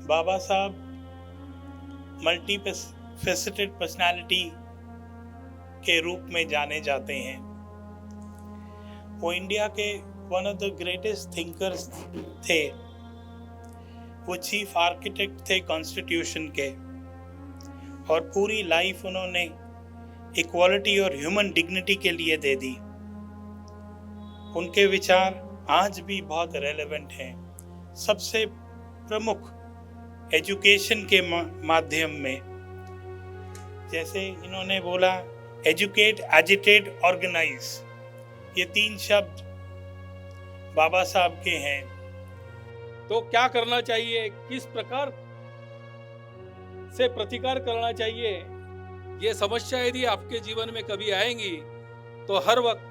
बाबा साहब multi faceted personality के रूप में जाने जाते हैं। वो इंडिया के one of the greatest thinkers थे। वो चीफ आर्किटेक्ट थे कॉन्स्टिट्यूशन के, और पूरी लाइफ उन्होंने इक्वालिटी और ह्यूमन डिग्निटी के लिए दे दी। उनके विचार आज भी बहुत रेलेवेंट हैं। सबसे प्रमुख एजुकेशन के माध्यम में, जैसे इन्होंने बोला एजुकेट, एजिटेट, ऑर्गेनाइज, ये 3 शब्द बाबा साहब के हैं। तो क्या करना चाहिए, किस प्रकार से प्रतिकार करना चाहिए, ये समस्या यदि आपके जीवन में कभी आएंगी तो हर वक्त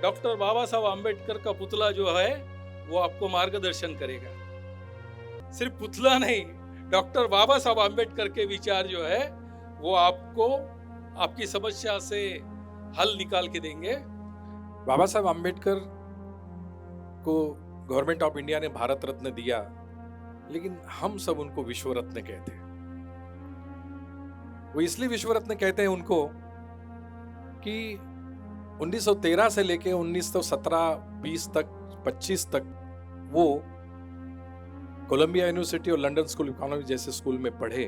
डॉक्टर बाबा साहब आम्बेडकर का पुतला जो है वो आपको मार्गदर्शन करेगा। सिर्फ पुतला नहीं, डॉक्टर बाबा साहब आम्बेडकर के विचार जो है वो आपको आपकी समस्या से हल निकाल के देंगे। बाबा साहब आम्बेडकर को गवर्नमेंट ऑफ इंडिया ने भारत रत्न दिया, लेकिन हम सब उनको विश्व रत्न कहते हैं। वो इसलिए विश्व रत्न कहते हैं उनको कि 1913 से लेके 1917, 20 तक, 25 तक वो कोलंबिया यूनिवर्सिटी और लंदन स्कूल ऑफ इकोनॉमिक्स जैसे स्कूल में पढ़े,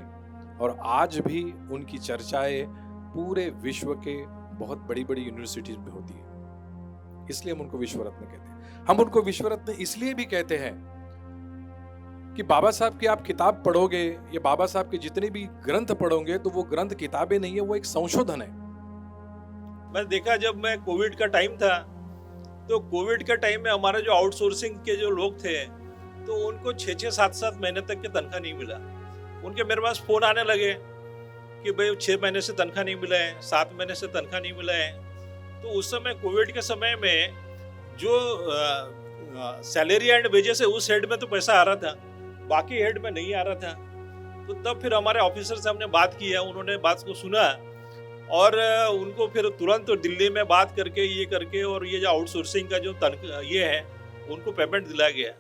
और आज भी उनकी चर्चाएं पूरे विश्व के बहुत बड़ी बड़ी यूनिवर्सिटीज में होती है। इसलिए हम उनको विश्व रत्न कहते हैं। हम उनको विश्व रत्न इसलिए भी कहते हैं कि बाबा साहब की आप किताब पढ़ोगे या बाबा साहब के जितने भी ग्रंथ पढ़ोगे तो वो ग्रंथ किताबें नहीं है, वो एक संशोधन है। मैं देखा जब मैं कोविड का टाइम था, तो कोविड के टाइम में हमारे जो आउटसोर्सिंग के जो लोग थे तो उनको 6-6, 7-7 महीने तक के तनख्वाह नहीं मिला। उनके मेरे पास फोन आने लगे कि भाई 6 महीने से तनख्वाह नहीं मिला है, 7 महीने से तनख्वाह नहीं मिला है। तो उस समय कोविड के समय में जो सैलरी एंड वेजेस है उस हेड में तो पैसा आ रहा था, बाकी हेड में नहीं आ रहा था। तो तब फिर हमारे ऑफिसर से हमने बात किया, उन्होंने बात को सुना और उनको फिर तुरंत दिल्ली में बात करके ये करके और ये जो आउटसोर्सिंग का जो ये है उनको पेमेंट दिलाया गया।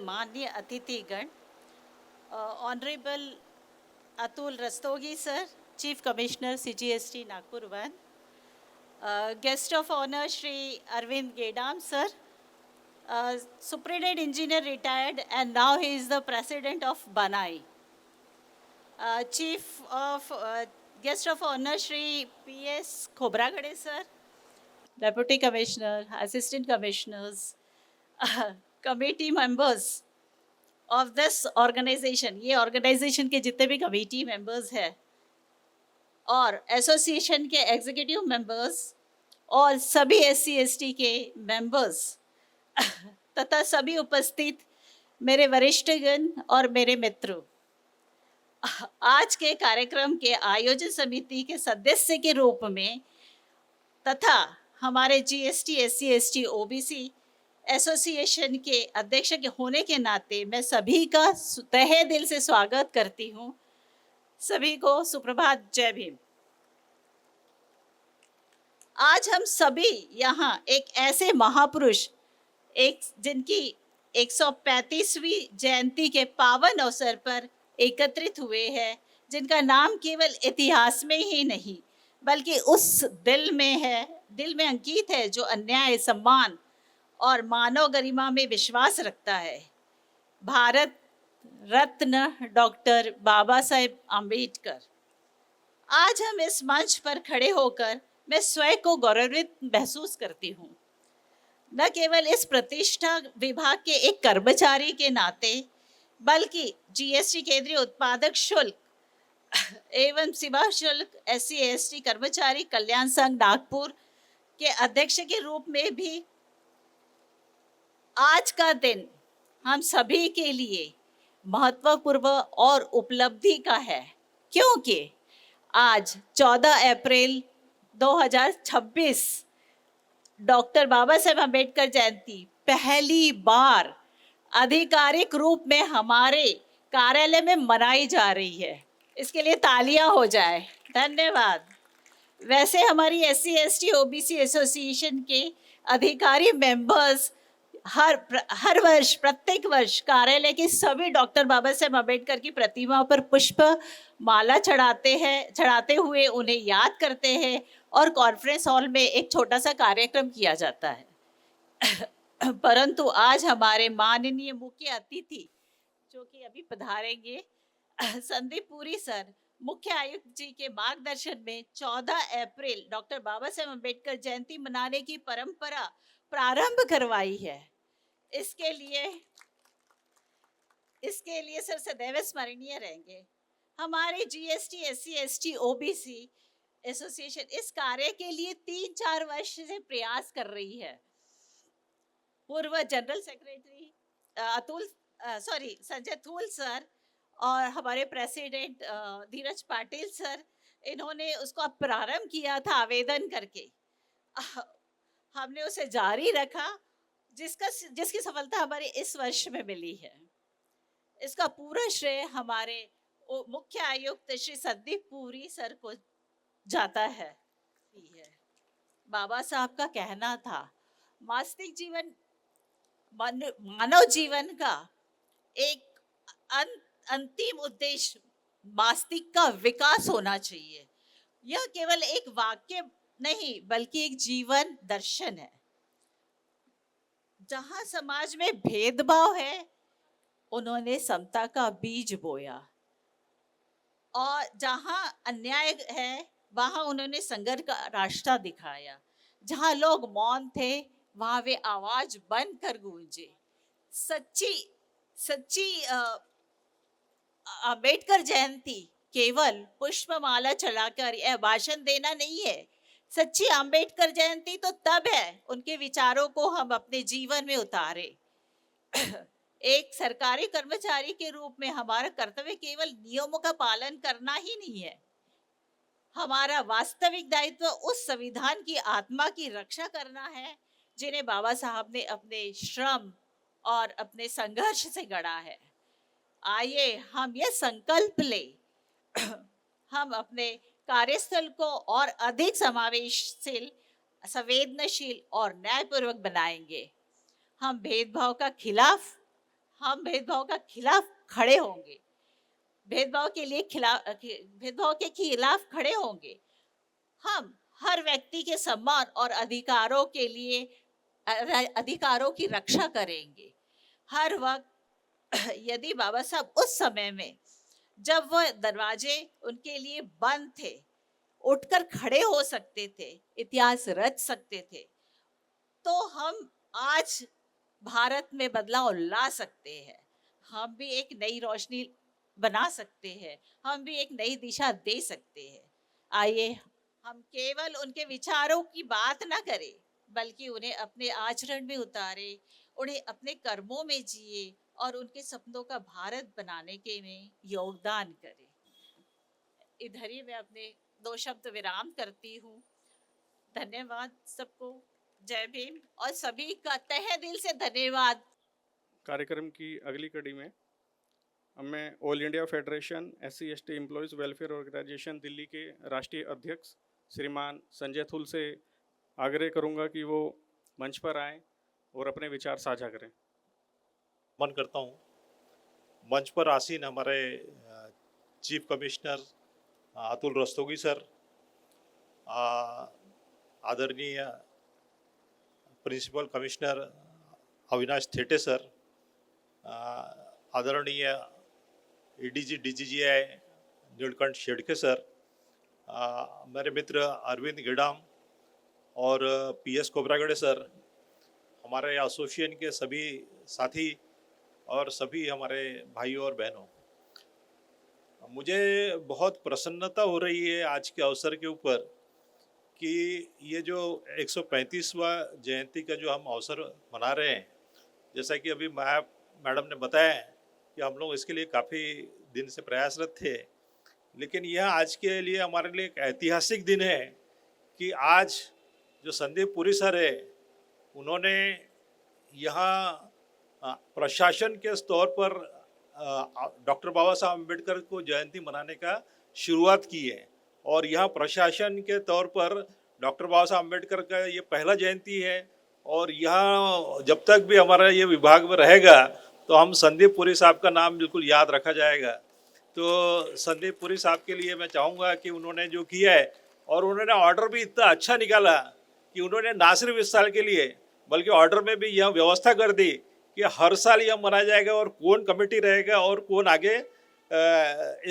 माननीय अतिथिगण, honourable Atul Rastogi sir, chief commissioner CGST Nagpur 1, guest of honour Shri Arvind Gedam sir, superintendent engineer retired and now he is the president of बनाई, chief of guest of honour Shri PS Khobragade sir, deputy commissioner, assistant commissioners, committee members of this organisation, ये organisation के जितने भी committee members हैं, और association के executive members और सभी SC/ST के मेंबर्स तथा सभी उपस्थित मेरे वरिष्ठगण और मेरे मित्रों, आज के कार्यक्रम के आयोजन समिति के सदस्य के रूप में तथा हमारे GST SC/ST OBC एसोसिएशन के अध्यक्ष के होने के नाते मैं सभी का तहे दिल से स्वागत करती हूँ। सभी को सुप्रभात, जय भीम। आज हम सभी यहाँ एक ऐसे महापुरुष, जिनकी 135वीं जयंती के पावन अवसर पर एकत्रित हुए हैं, जिनका नाम केवल इतिहास में ही नहीं बल्कि उस दिल में अंकित है जो अन्याय, सम्मान और मानव गरिमा में विश्वास रखता है। भारत रत्न डॉक्टर बाबा साहेब आम्बेडकर। आज हम इस मंच पर खड़े होकर मैं स्वयं को गौरवित महसूस करती हूँ, न केवल इस प्रतिष्ठा विभाग के एक कर्मचारी के नाते बल्कि GST केंद्रीय उत्पादक शुल्क एवं सीमा शुल्क SC/ST कर्मचारी कल्याण संघ नागपुर के अध्यक्ष के रूप में भी आज का दिन हम सभी के लिए महत्वपूर्ण और उपलब्धि का है, क्योंकि आज 14 अप्रैल 2026 डॉक्टर बाबा साहेब अम्बेडकर जयंती पहली बार आधिकारिक रूप में हमारे कार्यालय में मनाई जा रही है। इसके लिए तालियां हो जाए। धन्यवाद। वैसे हमारी SC/ST OBC एसोसिएशन के अधिकारी मेंबर्स हर वर्ष, प्रत्येक वर्ष कार्यालय के सभी डॉक्टर बाबा साहेब अम्बेडकर की प्रतिमा पर पुष्प माला चढ़ाते हुए उन्हें याद करते हैं और कॉन्फ्रेंस हॉल में एक छोटा सा कार्यक्रम किया जाता है। परंतु आज हमारे माननीय मुख्य अतिथि जो कि अभी पधारेंगे, संदीप पुरी सर, मुख्य आयुक्त जी के मार्गदर्शन में 14 अप्रैल डॉक्टर बाबा साहेब अम्बेडकर जयंती मनाने की परंपरा प्रारंभ करवाई है। इसके लिए सर सदैव स्मरणीय रहेंगे। हमारे GST SC/ST OBC एसोसिएशन इस कार्य के लिए 3-4 वर्ष से प्रयास कर रही है। पूर्व जनरल सेक्रेटरी संजय थूल सर और हमारे प्रेसिडेंट धीरज पाटिल सर, इन्होंने उसको प्रारंभ किया था आवेदन करके। हमने उसे जारी रखा, जिसकी सफलता हमारे इस वर्ष में मिली है। इसका पूरा श्रेय हमारे मुख्य आयुक्त श्री संदीप पुरी सर को जाता है। बाबा साहब का कहना था, मानव जीवन का एक अंतिम उद्देश्य मस्तिष्क का विकास होना चाहिए। यह केवल एक वाक्य नहीं बल्कि एक जीवन दर्शन है। जहां समाज में भेदभाव है, उन्होंने समता का बीज बोया, और जहां अन्याय है वहां उन्होंने संघर्ष का रास्ता दिखाया। जहां लोग मौन थे वहां वे आवाज बनकर गूंजे। सच्ची अम्बेडकर जयंती केवल पुष्पमाला चढ़ाकर यह भाषण देना नहीं है। सच्ची अम्बेडकर जयंती तो तब है उनके विचारों को हम अपने जीवन में उतारे। एक सरकारी कर्मचारी के रूप में हमारा कर्तव्य केवल नियमों का पालन करना ही नहीं है। हमारा वास्तविक दायित्व उस संविधान की आत्मा की रक्षा करना है जिन्हें बाबा साहब ने अपने श्रम और अपने संघर्ष से गढ़ा है। आइए हम यह संकल्प ले, हम अपने कार्यस्थल को और अधिक समावेशशील, संवेदनशील और न्यायपूर्वक बनाएंगे। हम भेदभाव के खड़े होंगे, भेदभाव के खिलाफ खड़े होंगे। हम हर व्यक्ति के सम्मान और अधिकारों की रक्षा करेंगे। हर वक्त यदि बाबा साहब उस समय में जब वह दरवाजे उनके लिए बंद थे, उठकर खड़े हो सकते थे, इतिहास रच सकते थे, तो हम आज भारत में बदलाव ला सकते हैं। हम भी एक नई रोशनी बना सकते हैं, हम भी एक नई दिशा दे सकते हैं। आइए हम केवल उनके विचारों की बात ना करें बल्कि उन्हें अपने आचरण में उतारे, उन्हें अपने कर्मों में जिए और उनके सपनों का भारत बनाने के में योगदान करें। इधर ही मैं अपने 2 शब्द विराम करती हूँ। धन्यवाद सबको। जय भीम और सभी का तहे दिल से धन्यवाद। कार्यक्रम की अगली कड़ी में मैं all India federation SC/ST employees welfare organisation Delhi के राष्ट्रीय अध्यक्ष श्रीमान संजय थुल से आग्रह करूंगा कि वो मंच पर आएं और अपने विचार साझा करें। मन करता हूँ मंच पर आसीन हमारे chief commissioner Atul Rastogi sir, आदरणीय principal commissioner Avinash Thete sir, आदरणीय ADG DGGI Neelkanth Shedke sir, मेरे मित्र अरविंद गिडाम और PS कोबरागड़े सर, हमारे एसोसिएशन के सभी साथी और सभी हमारे भाइयों और बहनों, मुझे बहुत प्रसन्नता हो रही है आज के अवसर के ऊपर कि ये जो 135वां जयंती का जो हम अवसर मना रहे हैं, जैसा कि अभी मैडम ने बताया कि हम लोग इसके लिए काफ़ी दिन से प्रयासरत थे, लेकिन यह आज के लिए हमारे लिए एक ऐतिहासिक दिन है कि आज जो संदीप पुरी सर है उन्होंने यहाँ प्रशासन के तौर पर डॉक्टर बाबा साहब अम्बेडकर को जयंती मनाने का शुरुआत की है। और यहाँ प्रशासन के तौर पर डॉक्टर बाबा साहब अम्बेडकर का ये पहला जयंती है। और यहाँ जब तक भी हमारा ये विभाग में रहेगा तो हम संदीप पुरी साहब का नाम बिल्कुल याद रखा जाएगा। तो संदीप पुरी साहब के लिए मैं चाहूँगा कि उन्होंने जो किया है, और उन्होंने ऑर्डर भी इतना अच्छा निकाला कि उन्होंने ना सिर्फ इस साल के लिए बल्कि ऑर्डर में भी यह व्यवस्था कर दी कि हर साल यह मनाया जाएगा और कौन कमेटी रहेगा और कौन आगे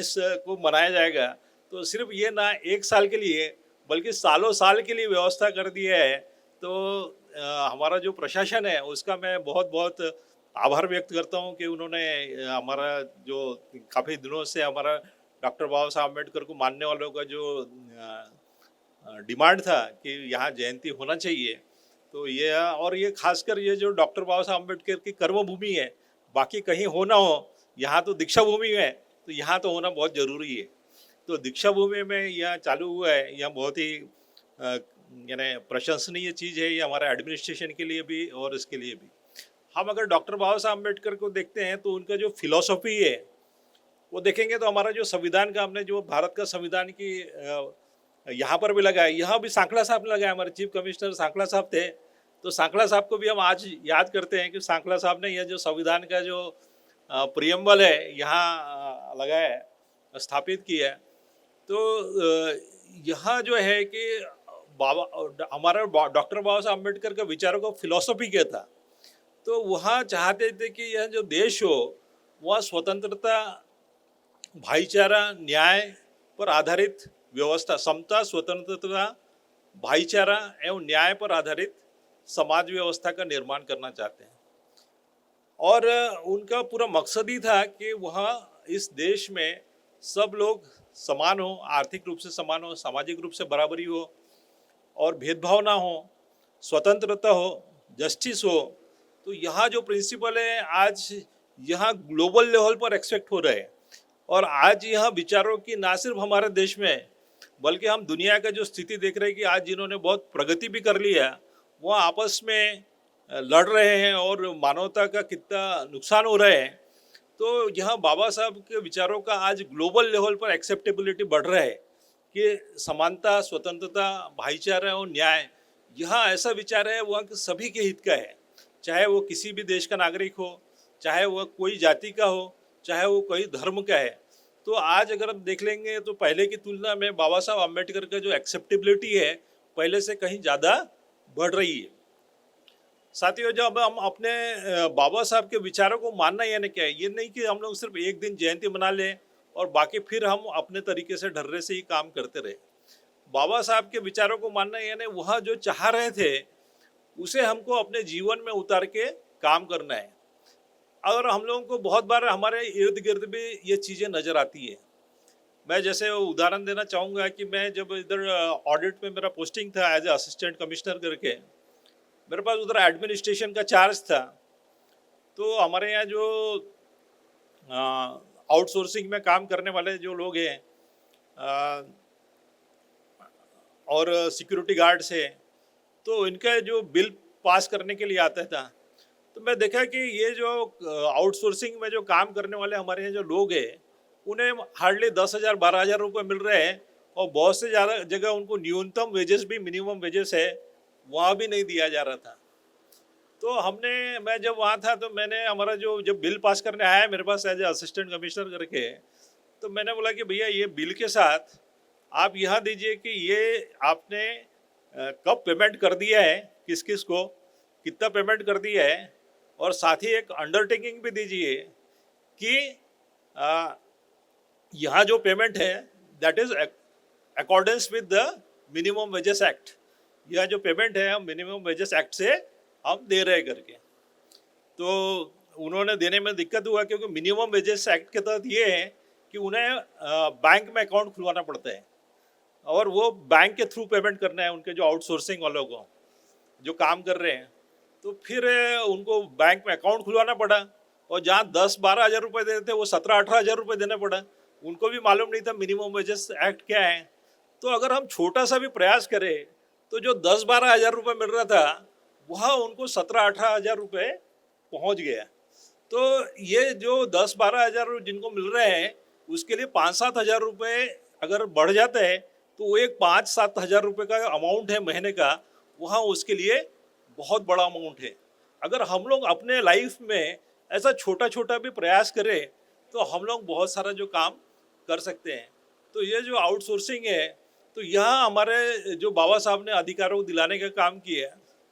इसको मनाया जाएगा। तो सिर्फ ये ना एक साल के लिए बल्कि सालों साल के लिए व्यवस्था कर दी है। तो हमारा जो प्रशासन है उसका मैं बहुत बहुत आभार व्यक्त करता हूँ कि उन्होंने हमारा जो काफ़ी दिनों से हमारा डॉक्टर बाबा साहब अम्बेडकर को मानने वालों का जो डिमांड था कि यहाँ जयंती होना चाहिए, तो ये और ये खासकर ये जो डॉक्टर बाबा साहब अम्बेडकर की कर्मभूमि है, बाकी कहीं हो ना हो, यहाँ तो दीक्षा भूमि है, तो यहाँ तो होना बहुत ज़रूरी है। तो दीक्षा भूमि में यह चालू हुआ है, यह बहुत ही यानी प्रशंसनीय चीज़ है, ये हमारे एडमिनिस्ट्रेशन के लिए भी और इसके लिए भी। हम अगर डॉक्टर बाबा साहब अम्बेडकर को देखते हैं तो उनका जो फिलॉसफी है वो देखेंगे तो हमारा जो संविधान का, हमने जो भारत का संविधान की यहाँ पर भी लगाया, यहाँ भी सांकला साहब ने लगाया, हमारे चीफ कमिश्नर सांकला साहब थे। तो सांकला साहब को भी हम आज याद करते हैं कि सांकला साहब ने यह जो संविधान का जो प्रियम्बल है यहाँ लगाया है, स्थापित किया है। तो यहाँ जो है कि हमारा डॉक्टर बाबा साहब अम्बेडकर का विचारों का फिलॉसफी क्या था, तो वहाँ चाहते थे कि यह जो देश हो वह स्वतंत्रता, भाईचारा, न्याय पर आधारित व्यवस्था, समता, स्वतंत्रता, भाईचारा एवं न्याय पर आधारित समाज व्यवस्था का निर्माण करना चाहते हैं। और उनका पूरा मकसद ही था कि वहाँ इस देश में सब लोग समान हो, आर्थिक रूप से समान हो, सामाजिक रूप से बराबरी हो और भेदभाव ना हो, स्वतंत्रता हो, जस्टिस हो। तो यहाँ जो प्रिंसिपल है आज यहाँ ग्लोबल लेवल पर एक्सपेक्ट हो रहे हैं। और आज यहाँ विचारों की ना सिर्फ हमारे देश में बल्कि हम दुनिया का जो स्थिति देख रहे हैं कि आज जिन्होंने बहुत प्रगति भी कर ली है वो आपस में लड़ रहे हैं और मानवता का कितना नुकसान हो रहा है। तो यहाँ बाबा साहब के विचारों का आज ग्लोबल लेवल पर एक्सेप्टेबिलिटी बढ़ रहा है कि समानता, स्वतंत्रता, भाईचारा और न्याय, यहाँ ऐसा विचार है वहाँ के सभी के हित का है, चाहे वो किसी भी देश का नागरिक हो, चाहे वह कोई जाति का हो, चाहे वो कोई धर्म का है। तो आज अगर हम देख लेंगे तो पहले की तुलना में बाबा साहब अम्बेडकर का जो एक्सेप्टेबिलिटी है पहले से कहीं ज़्यादा बढ़ रही है। साथियों, जब हम अपने बाबा साहब के विचारों को मानना यानी क्या है, ये नहीं कि हम लोग सिर्फ एक दिन जयंती मना लें और बाकी फिर हम अपने तरीके से ढर्रे से ही काम करते रहे। बाबा साहब के विचारों को मानना यानी वहाँ जो चाह रहे थे उसे हमको अपने जीवन में उतार के काम करना है। और हम लोगों को बहुत बार हमारे इर्द गिर्द भी ये चीज़ें नज़र आती है। मैं जैसे उदाहरण देना चाहूँगा कि मैं जब इधर ऑडिट में मेरा पोस्टिंग था एज ए असिस्टेंट कमिश्नर करके, मेरे पास उधर एडमिनिस्ट्रेशन का चार्ज था। तो हमारे यहाँ जो आउटसोर्सिंग में काम करने वाले जो लोग हैं और सिक्योरिटी गार्ड्स हैं, तो इनका जो बिल पास करने के लिए आता था, तो मैं देखा कि ये जो आउटसोर्सिंग में जो काम करने वाले हमारे यहाँ जो लोग हैं उन्हें हार्डली 10,000 12,000 रुपये मिल रहे हैं और बहुत से ज़्यादा जगह उनको न्यूनतम वेजेस भी, मिनिमम वेजेस है, वहाँ भी नहीं दिया जा रहा था। तो मैं जब वहाँ था तो मैंने हमारा जो जब बिल पास करने आया मेरे पास एज ए असिस्टेंट कमिश्नर करके, तो मैंने बोला कि भैया ये बिल के साथ आप यहाँ दीजिए कि ये आपने कब पेमेंट कर दिया है, किस किस को कितना पेमेंट कर दिया है, और साथ ही एक अंडरटेकिंग भी दीजिए कि यहाँ जो पेमेंट है that is accordance with the minimum wages act. यह जो पेमेंट है हम मिनिमम वेजेस एक्ट से हम दे रहे करके। तो उन्होंने देने में दिक्कत हुआ क्योंकि मिनिमम वेजेस एक्ट के तहत ये है कि उन्हें बैंक में अकाउंट खुलवाना पड़ता है और वो बैंक के थ्रू पेमेंट करना है उनके जो आउटसोर्सिंग वालों को जो काम कर रहे हैं। तो फिर उनको बैंक में अकाउंट खुलवाना पड़ा और जहाँ 10-12 हज़ार रुपये देते थे वो 17-18 हज़ार रुपये देना पड़ा। उनको भी मालूम नहीं था मिनिमम वेजेस एक्ट क्या है। तो अगर हम छोटा सा भी प्रयास करें तो जो 10-12 हज़ार रुपये मिल रहा था वह उनको 17-18 हज़ार रुपये पहुंच गया। तो ये जो 10-12 हज़ार जिनको मिल रहे हैं उसके लिए 5-7 हज़ार रुपये अगर बढ़ जाता है तो वो एक 5-7 हज़ार रुपये का अमाउंट है महीने का, वहाँ उसके लिए बहुत बड़ा अमाउंट है। अगर हम लोग अपने लाइफ में ऐसा छोटा छोटा भी प्रयास करें तो हम लोग बहुत सारा जो काम कर सकते हैं। तो ये जो आउटसोर्सिंग है तो यहाँ हमारे जो बाबा साहब ने अधिकारों को दिलाने का काम किया,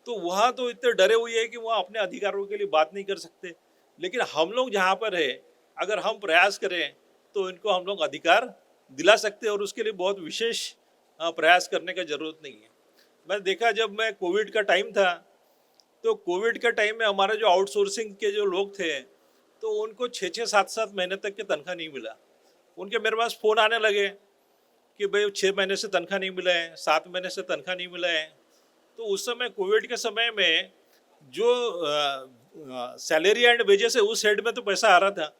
तो वहाँ तो इतने डरे हुए हैं कि वहाँ अपने अधिकारों के लिए बात नहीं कर सकते। लेकिन हम लोग जहाँ पर है अगर हम प्रयास करें तो इनको हम लोग अधिकार दिला सकते हैं और उसके लिए बहुत विशेष प्रयास करने का ज़रूरत नहीं है। मैं देखा जब मैं कोविड का टाइम था तो कोविड के टाइम में हमारे जो आउटसोर्सिंग के जो लोग थे तो उनको 6-7 महीने तक की तनख्वाह नहीं मिला। उनके मेरे पास फ़ोन आने लगे कि भाई 6 महीने से तनख्वाह नहीं मिला है, 7 महीने से तनख्वाह नहीं मिला है। तो उस समय कोविड के समय में जो सैलरी एंड वेजेस है उस हेड में तो पैसा आ रहा था,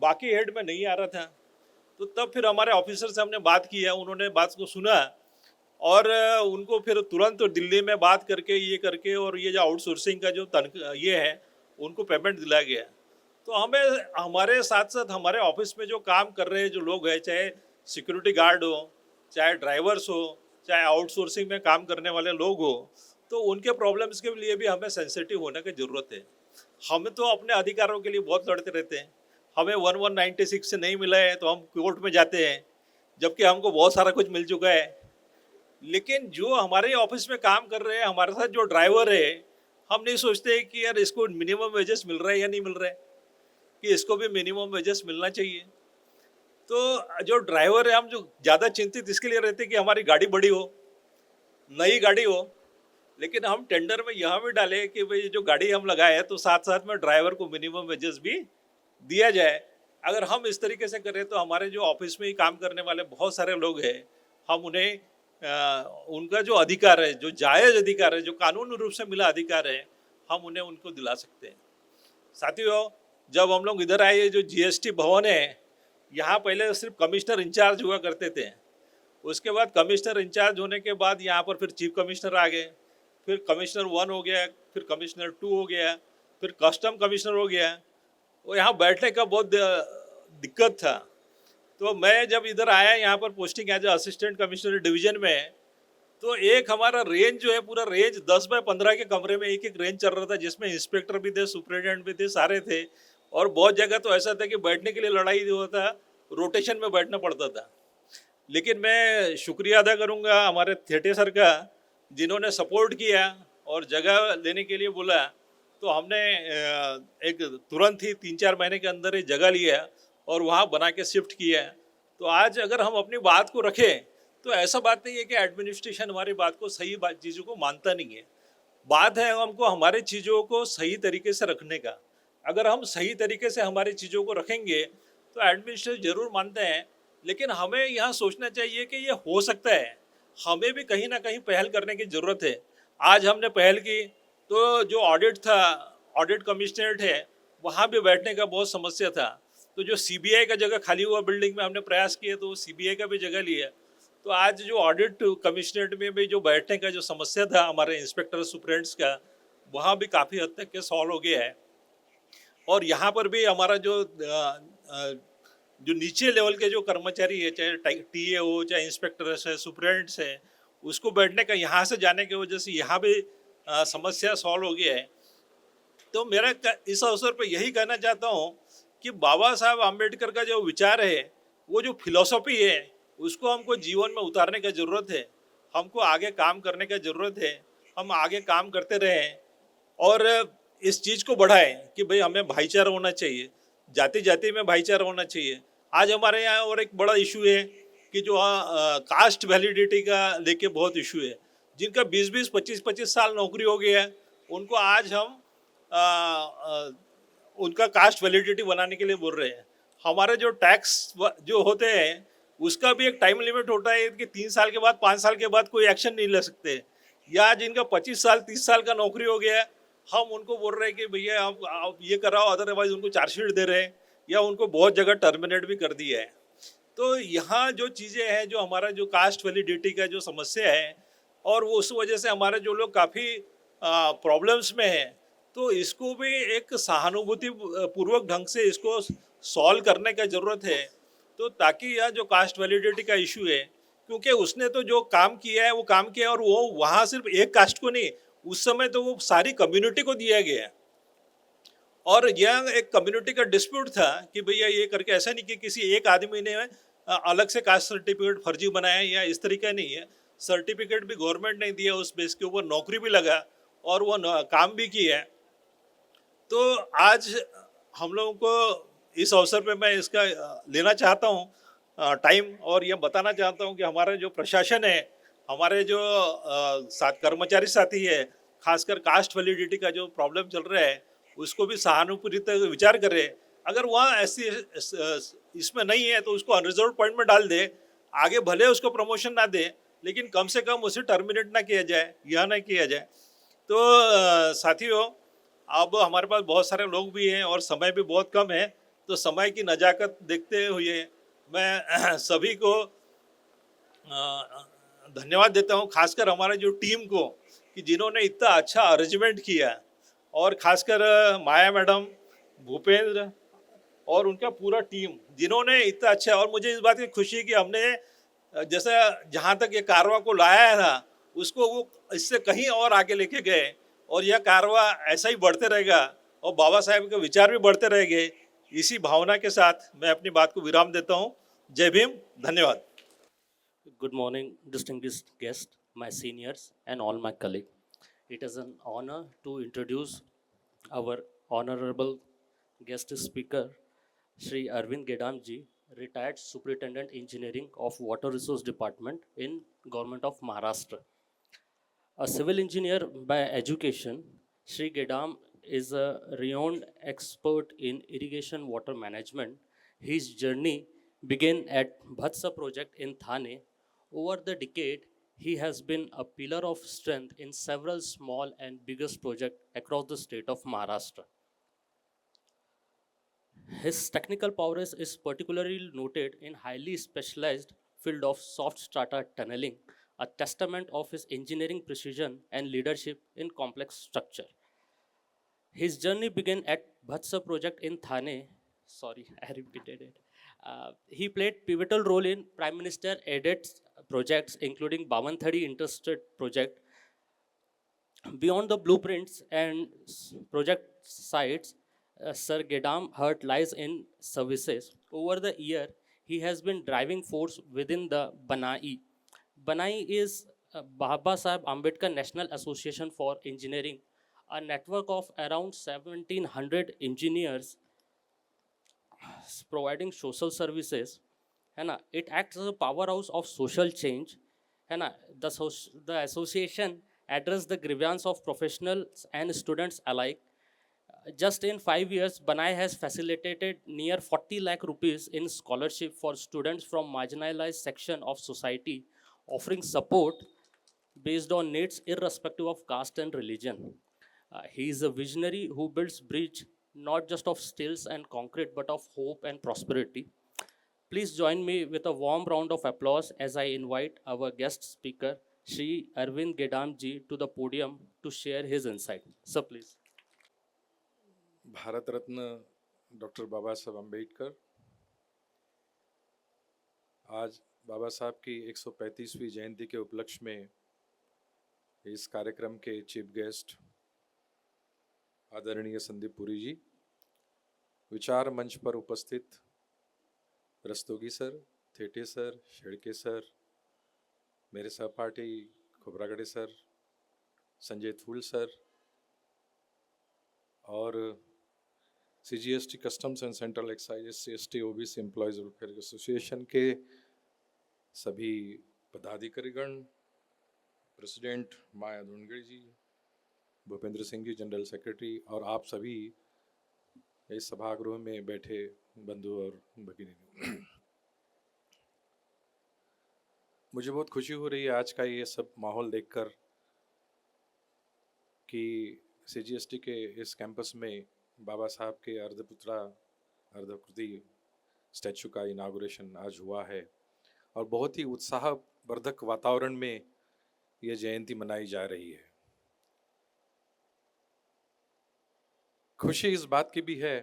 बाकी हेड में नहीं आ रहा था। तो तब फिर हमारे ऑफिसर से हमने बात किया, उन्होंने बात को सुना और उनको फिर तुरंत दिल्ली में बात करके ये करके और ये जो आउटसोर्सिंग का जो ये है उनको पेमेंट दिलाया गया। तो हमें हमारे साथ साथ हमारे ऑफिस में जो काम कर रहे हैं जो लोग हैं, चाहे सिक्योरिटी गार्ड हो, चाहे ड्राइवर्स हो, चाहे आउटसोर्सिंग में काम करने वाले लोग हो, तो उनके प्रॉब्लम्स के लिए भी हमें सेंसिटिव होने की ज़रूरत है। हम तो अपने अधिकारों के लिए बहुत लड़ते रहते हैं। हमें 1196 से नहीं मिला है तो हम कोर्ट में जाते हैं, जबकि हमको बहुत सारा कुछ मिल चुका है। लेकिन जो हमारे ऑफिस में काम कर रहे हैं, हमारे साथ जो ड्राइवर है, हम नहीं सोचते कि यार इसको मिनिमम वेजेस मिल रहा है या नहीं मिल रहा है, कि इसको भी मिनिमम वेजेस मिलना चाहिए। तो जो ड्राइवर है हम जो ज़्यादा चिंतित इसके लिए रहते हैं कि हमारी गाड़ी बड़ी हो, नई गाड़ी हो, लेकिन हम टेंडर में यहाँ भी डाले कि भाई जो गाड़ी हम लगाए तो साथ साथ में ड्राइवर को मिनिमम वेजेस भी दिया जाए। अगर हम इस तरीके से करें तो हमारे जो ऑफिस में ही काम करने वाले बहुत सारे लोग हैं, हम उन्हें उनका जो अधिकार है, जो जायज़ अधिकार है, जो कानूनी रूप से मिला अधिकार है, हम उन्हें उनको दिला सकते हैं। साथियों, जब हम लोग इधर आए, जो जीएसटी भवन है, यहाँ पहले सिर्फ कमिश्नर इंचार्ज हुआ करते थे। उसके बाद कमिश्नर इंचार्ज होने के बाद यहाँ पर फिर चीफ कमिश्नर आ गए, फिर कमिश्नर 1 हो गया, फिर कमिश्नर 2 हो गया, फिर कस्टम कमिश्नर हो गया। वो यहाँ बैठने का बहुत दिक्कत था। तो मैं जब इधर आया यहाँ पर posting as assistant commissioner division में, तो एक हमारा रेंज जो है पूरा रेंज 10 बाय 15 के कमरे में एक एक रेंज चल रहा था, जिसमें इंस्पेक्टर भी थे, सुपरिटेंडेंट भी थे, सारे थे। और बहुत जगह तो ऐसा था कि बैठने के लिए लड़ाई होता, रोटेशन में बैठना पड़ता था। लेकिन मैं शुक्रिया अदा करूँगा हमारे थेटे सर का, जिन्होंने सपोर्ट किया और जगह लेने के लिए बोला। तो हमने एक तुरंत ही 3-4 महीने के अंदर ही जगह लिया और वहाँ बना के शिफ्ट किया। तो आज अगर हम अपनी बात को रखें तो ऐसा बात नहीं है कि एडमिनिस्ट्रेशन हमारी बात को सही चीज़ों को मानता नहीं है। बात है हमको हमारे चीज़ों को सही तरीके से रखने का। अगर हम सही तरीके से हमारी चीज़ों को रखेंगे तो एडमिनिस्ट्रेशन ज़रूर मानते हैं, लेकिन हमें यहाँ सोचना चाहिए कि ये हो सकता है, हमें भी कहीं ना कहीं पहल करने की ज़रूरत है। आज हमने पहल की तो जो ऑडिट था, ऑडिट कमिश्नरेट है, वहाँ भी बैठने का बहुत समस्या था। तो जो सीबीआई का जगह खाली हुआ बिल्डिंग में हमने प्रयास किया तो सीबीआई का भी जगह लिया। तो आज जो ऑडिट कमिश्नरेट में भी जो बैठने का जो समस्या था हमारे इंस्पेक्टर सुपरेंट्स का, वहाँ भी काफ़ी हद तक के सॉल्व हो गया है। और यहाँ पर भी हमारा जो नीचे लेवल के जो कर्मचारी है, चाहे टीए हो, चाहे इंस्पेक्टर्स है, सुपरेंट्स है, उसको बैठने का यहाँ से जाने की वजह से यहाँ भी समस्या सॉल्व हो गया है। तो मेरा इस अवसर पर यही कहना चाहता हूँ कि बाबा साहब आम्बेडकर का जो विचार है, वो जो फिलॉसफी है, उसको हमको जीवन में उतारने की ज़रूरत है। हमको आगे काम करने की ज़रूरत है। हम आगे काम करते रहें और इस चीज़ को बढ़ाएं कि भाई हमें भाईचारा होना चाहिए, जाति जाति में भाईचारा होना चाहिए। आज हमारे यहाँ और एक बड़ा इशू है कि जो कास्ट वैलिडिटी का लेके बहुत इशू है। जिनका 20-20, 25-25 साल नौकरी हो गया है, उनको आज हम उनका कास्ट वैलिडिटी बनाने के लिए बोल रहे हैं। हमारे जो टैक्स जो होते हैं उसका भी एक टाइम लिमिट होता है कि 3 साल के बाद, 5 साल के बाद कोई एक्शन नहीं ले सकते। या जिनका 25 साल, 30 साल का नौकरी हो गया है, हम उनको बोल रहे हैं कि भैया आप ये कराओ, अदरवाइज उनको चार्जशीट दे रहे हैं या उनको बहुत जगह टर्मिनेट भी कर दिया है। तो यहाँ जो चीज़ें हैं, जो हमारा जो कास्ट वैलिडिटी का जो समस्या है, और वो उस वजह से हमारे जो लोग काफ़ी प्रॉब्लम्स में हैं, तो इसको भी एक सहानुभूति पूर्वक ढंग से इसको सॉल्व करने का ज़रूरत है। तो ताकि यह जो कास्ट वैलिडिटी का इशू है, क्योंकि उसने तो जो काम किया है वो काम किया है, और वो वहाँ सिर्फ एक कास्ट को नहीं, उस समय तो वो सारी कम्युनिटी को दिया गया है। और यह एक कम्युनिटी का डिस्प्यूट था कि भैया ये करके, ऐसा नहीं कि किसी एक आदमी ने अलग से कास्ट सर्टिफिकेट फर्जी बनाया या इस तरीका नहीं है। सर्टिफिकेट भी गवर्नमेंट ने दिया, उस बेस के ऊपर नौकरी भी लगा और वो काम भी किया। तो आज हम लोगों को इस अवसर पे मैं इसका लेना चाहता हूँ टाइम, और यह बताना चाहता हूँ कि हमारा जो प्रशासन है, हमारे जो कर्मचारी साथी है, खासकर कास्ट वैलिडिटी का जो प्रॉब्लम चल रहा है, उसको भी सहानुभूति विचार करे। अगर वहाँ ऐसी इसमें नहीं है तो उसको अनरिजर्व पॉइंट में डाल दे। आगे भले उसको प्रमोशन ना दे, लेकिन कम से कम उसे टर्मिनेट ना किया जाए, यह ना किया जाए। तो साथियों, अब हमारे पास बहुत सारे लोग भी हैं और समय भी बहुत कम है, तो समय की नज़ाकत देखते हुए मैं सभी को धन्यवाद देता हूँ, खासकर हमारे जो टीम को, कि जिन्होंने इतना अच्छा अरेंजमेंट किया, और खासकर माया मैडम, भूपेंद्र और उनका पूरा टीम, जिन्होंने इतना अच्छा। और मुझे इस बात की खुशी है कि हमने जैसे जहाँ तक ये कारवा को लाया था, उसको वो इससे कहीं और आगे लेके गए, और यह कारवा ऐसा ही बढ़ते रहेगा और बाबा साहेब के विचार भी बढ़ते रहेंगे। इसी भावना के साथ मैं अपनी बात को विराम देता हूँ। जय भीम, धन्यवाद। Good morning, distinguished guests, my seniors, and all my colleagues. It is an honor to introduce our honorable guest speaker, Shri Arvind Gedamji, retired Superintendent Engineering of Water Resource Department in Government of Maharashtra. A civil engineer by education, Shri Gedam is a renowned expert in irrigation water management. His journey began at Bhatsa project in Thane. Over the decade, he has been a pillar of strength in several small and biggest projects across the state of Maharashtra. His technical prowess is particularly noted in highly specialized field of soft strata tunneling, a testament of his engineering precision and leadership in complex structure. His journey began at Bhatsa project in Thane. Sorry, I repeated it. He played pivotal role in Prime Minister aided projects, including Bavanthadi Interstate project. Beyond the blueprints and project sites, Sir Gedam heart lies in services. Over the year, he has been driving force within the BANAI. BANAI is Baba Saheb Ambedkar National Association for Engineering, a network of around 1700 engineers providing social services. It acts as a powerhouse of social change. The association addresses the grievance of professionals and students alike. Just in 5 years, Banai has facilitated near 40 lakh rupees in scholarship for students from marginalized section of society, offering support based on needs irrespective of caste and religion. He is a visionary who builds bridge not just of stills and concrete but of hope and prosperity. Please join me with a warm round of applause as I invite our guest speaker, Shri Arvind Gedamji, to the podium to share his insight. Sir, please. Bharat Ratna doctor Baba Saheb Ambedkar आज बाबा साहब की 135वीं जयंती के उपलक्ष्य में इस कार्यक्रम के chief guest आदरणीय संदीप पुरी जी, विचार मंच पर उपस्थित Rastogi sir, Thete sir, Shedke sir, मेरे सहपाठी खोबरागड़े सर, संजय थूल सर और CGST customs and central excise SC/ST OBC employees welfare association के सभी पदाधिकारीगण, प्रेसिडेंट माया धुनगड़ जी, भूपेंद्र सिंह जी जनरल सेक्रेटरी, और आप सभी इस सभागृह में बैठे बंधु और भगिनी, मुझे बहुत खुशी हो रही है आज का ये सब माहौल देखकर कि CGST के इस कैंपस में बाबा साहब के अर्धपुतला अर्धकृति स्टैचू का इनागुरेशन आज हुआ है और बहुत ही उत्साहवर्धक वातावरण में ये जयंती मनाई जा रही है। खुशी इस बात की भी है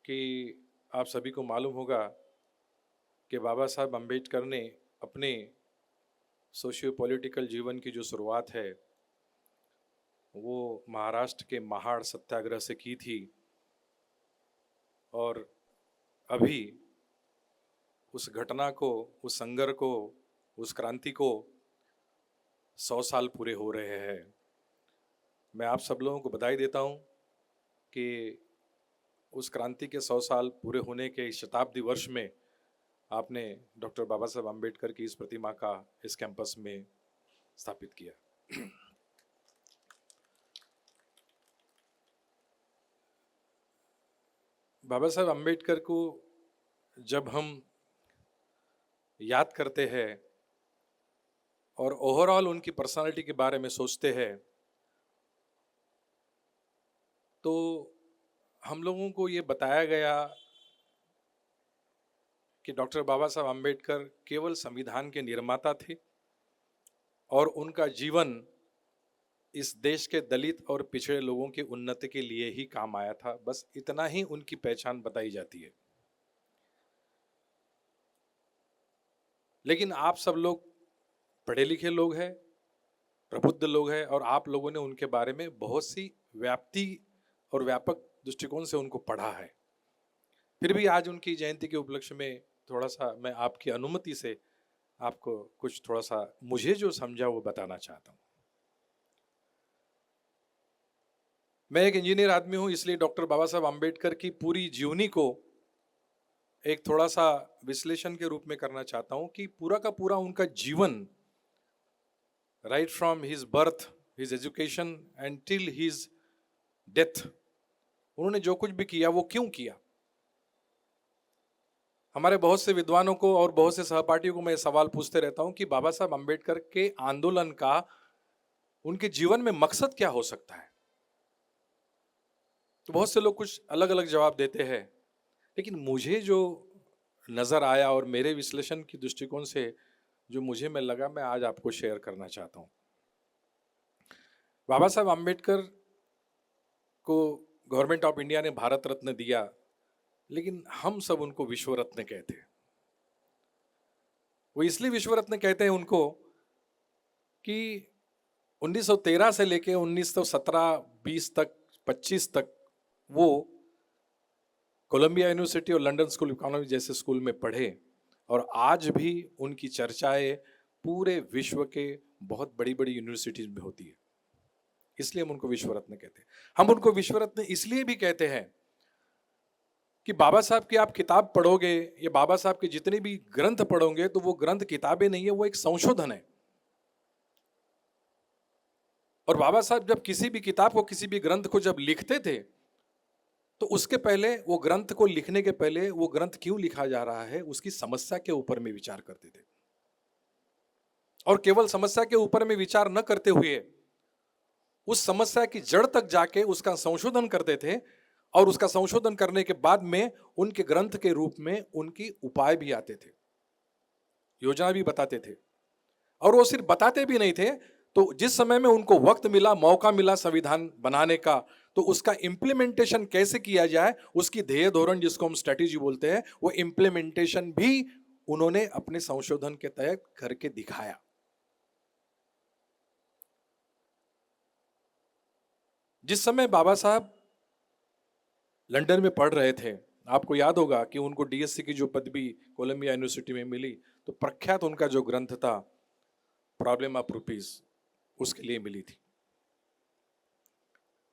कि आप सभी को मालूम होगा कि बाबा साहब अम्बेडकर ने अपने सोशियो पॉलिटिकल जीवन की जो शुरुआत है वो महाराष्ट्र के महाड़ सत्याग्रह से की थी, और अभी उस घटना को, उस संघर्ष को, उस क्रांति को 100 साल पूरे हो रहे हैं। मैं आप सब लोगों को बधाई देता हूं कि उस क्रांति के 100 साल पूरे होने के इस शताब्दी वर्ष में आपने डॉक्टर बाबा साहब अम्बेडकर की इस प्रतिमा का इस कैंपस में स्थापित किया। बाबा साहब अम्बेडकर को जब हम याद करते हैं और ओवरऑल उनकी पर्सनालिटी के बारे में सोचते हैं तो हम लोगों को ये बताया गया कि डॉक्टर बाबा साहब अम्बेडकर केवल संविधान के निर्माता थे और उनका जीवन इस देश के दलित और पिछड़े लोगों की उन्नति के लिए ही काम आया था। बस इतना ही उनकी पहचान बताई जाती है। लेकिन आप सब लोग पढ़े लिखे लोग हैं, प्रबुद्ध लोग हैं, और आप लोगों ने उनके बारे में बहुत सी व्याप्ति और व्यापक दृष्टिकोण से उनको पढ़ा है। फिर भी आज उनकी जयंती के उपलक्ष्य में थोड़ा सा मैं आपकी अनुमति से आपको कुछ थोड़ा सा मुझे जो समझा वो बताना चाहता हूँ। मैं एक इंजीनियर आदमी हूँ, इसलिए डॉक्टर बाबा साहब अम्बेडकर की पूरी जीवनी को एक थोड़ा सा विश्लेषण के रूप में करना चाहता हूँ कि पूरा का पूरा उनका जीवन, right from his birth, his education and till his death, उन्होंने जो कुछ भी किया वो क्यों किया। हमारे बहुत से विद्वानों को और बहुत से सहपाठियों को मैं सवाल पूछते रहता हूं कि बाबा साहब अम्बेडकर के आंदोलन का उनके जीवन में मकसद क्या हो सकता है। तो बहुत से लोग कुछ अलग अलग जवाब देते हैं, लेकिन मुझे जो नजर आया और मेरे विश्लेषण की दृष्टिकोण से जो मुझे में लगा, मैं आज आपको शेयर करना चाहता हूं। बाबा साहब अम्बेडकर को गवर्नमेंट ऑफ इंडिया ने भारत रत्न दिया, लेकिन हम सब उनको विश्व रत्न कहते हैं। वो इसलिए विश्व रत्न कहते हैं उनको कि 1913 से लेके 1917, 20 तक, 25 तक वो कोलंबिया यूनिवर्सिटी और लंदन स्कूल ऑफ इकोनॉमिक्स जैसे स्कूल में पढ़े, और आज भी उनकी चर्चाएं पूरे विश्व के बहुत बड़ी बड़ी यूनिवर्सिटीज में होती है। इसलिए हम उनको विश्व रत्न कहते हैं। हम उनको विश्व रत्न इसलिए भी कहते हैं कि बाबा साहब की आप किताब पढ़ोगे या बाबा साहब के जितने भी ग्रंथ पढ़ोगे तो वो ग्रंथ किताबें नहीं है, वो एक संशोधन है। और बाबा साहब जब किसी भी किताब को, किसी भी ग्रंथ को जब लिखते थे तो उसके पहले, वो ग्रंथ को लिखने के पहले वो ग्रंथ क्यों लिखा जा रहा है उसकी समस्या के ऊपर में विचार करते थे। और केवल समस्या के ऊपर में विचार न करते हुए उस समस्या की जड़ तक जाके उसका संशोधन करते थे, और उसका संशोधन करने के बाद में उनके ग्रंथ के रूप में उनकी उपाय भी आते थे, योजना भी बताते थे। और वो सिर्फ बताते भी नहीं थे, तो जिस समय में उनको वक्त मिला, मौका मिला संविधान बनाने का, तो उसका इम्प्लीमेंटेशन कैसे किया जाए, उसकी ध्येय धोरण जिसको हम स्ट्रेटेजी बोलते हैं, वो इम्प्लीमेंटेशन भी उन्होंने अपने संशोधन के तहत करके दिखाया। जिस समय बाबा साहब लंदन में पढ़ रहे थे, आपको याद होगा कि उनको डीएससी की जो पदवी कोलंबिया यूनिवर्सिटी में मिली, तो प्रख्यात उनका जो ग्रंथ था प्रॉब्लम ऑफ रुपीज, उसके लिए मिली थी।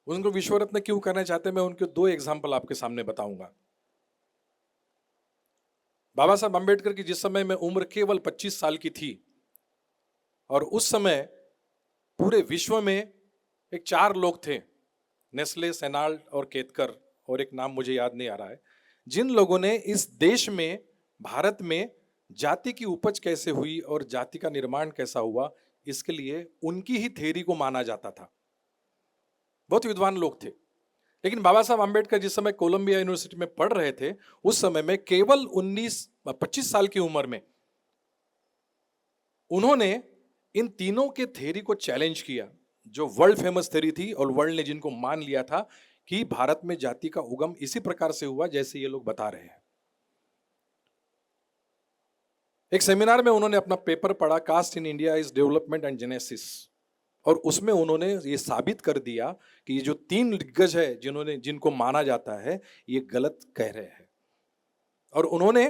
उनको विश्व रत्न क्यों करना चाहते हैं, मैं उनके 2 एग्जाम्पल आपके सामने बताऊंगा। बाबा साहब अम्बेडकर की जिस समय में उम्र केवल 25 साल की थी, और उस समय पूरे विश्व में एक 4 लोग थे, नेस्ले, सेनाल्ड और केतकर, और एक नाम मुझे याद नहीं आ रहा है, जिन लोगों ने इस देश में, भारत में जाति की उपज कैसे हुई और जाति का निर्माण कैसा हुआ, इसके लिए उनकी ही थ्योरी को माना जाता था। बहुत विद्वान लोग थे। लेकिन बाबा साहब अम्बेडकर जिस समय कोलंबिया यूनिवर्सिटी में पढ़ रहे थे, उस समय में केवल 25 साल की उम्र में उन्होंने इन तीनों के थ्योरी को चैलेंज किया, जो वर्ल्ड फेमस थ्योरी थी और वर्ल्ड ने जिनको मान लिया था कि भारत में जाति का उगम इसी प्रकार से हुआ जैसे ये लोग बता रहे हैं। एक सेमिनार में उन्होंने अपना पेपर पढ़ा, caste in India is development and genesis, और उसमें उन्होंने ये साबित कर दिया कि ये जो तीन दिग्गज है जिनको माना जाता है ये गलत कह रहे हैं। और उन्होंने